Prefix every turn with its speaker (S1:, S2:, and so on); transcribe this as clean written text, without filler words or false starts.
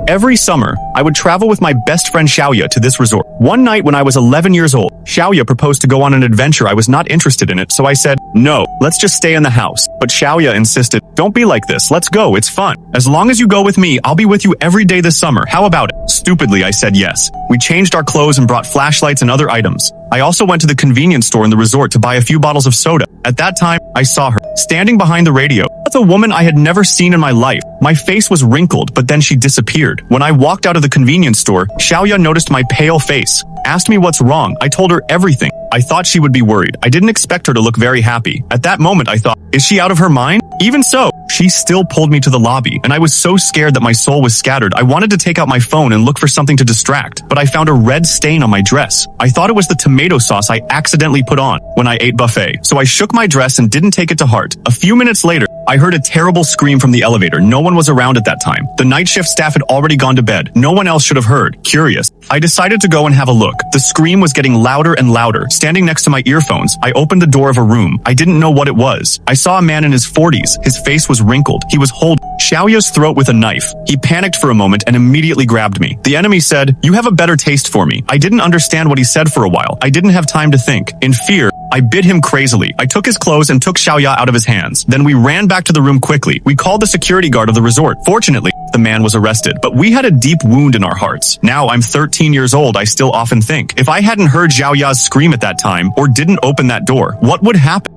S1: Every summer, I would travel with my best friend Xiaoya to this resort. One night when I was 11 years old, Xiaoya proposed to go on an adventure. I was not interested in it, so I said, no, let's just stay in the house. But Xiaoya insisted, don't be like this, let's go, it's fun. As long as you go with me, I'll be with you every day this summer, how about it? Stupidly, I said yes. We changed our clothes and brought flashlights and other items. I also went to the convenience store in the resort to buy a few bottles of soda. At that time, I saw her, standing behind the radio. That's a woman I had never seen in my life. My face was wrinkled, but then she disappeared. When I walked out of the convenience store, Xiaoya noticed my pale face, asked me what's wrong. I told her everything. I thought she would be worried. I didn't expect her to look very happy. At that moment, I thought, is she out of her mind? Even so, she still pulled me to the lobby, and I was so scared that my soul was scattered. I wanted to take out my phone and look for something to distract, but I found a red stain on my dress. I thought it was the tomato sauce I accidentally put on when I ate buffet, so I shook my dress and didn't take it to heart. A few minutes later, I heard a terrible scream from the elevator. No one was around at that time. The night shift staff had already gone to bed. No one else should have heard. Curious, I decided to go and have a look. The scream was getting louder and louder. Standing next to my earphones, I opened the door of a room. I didn't know what it was. I saw a man in his 40s. His face was wrinkled. He was holding Xiaoya's throat with a knife. He panicked for a moment and immediately grabbed me. The enemy said, "You have a better taste for me." I didn't understand what he said for a while. I didn't have time to think. In fear, I bit him crazily. I took his clothes and took Xiaoya out of his hands. Then we ran back to the room quickly. We called the security guard of the resort. Fortunately, the man was arrested, but we had a deep wound in our hearts. Now I'm 13 years old. I still often think, if I hadn't heard Xiaoya's scream at that time or didn't open that door, what would happen?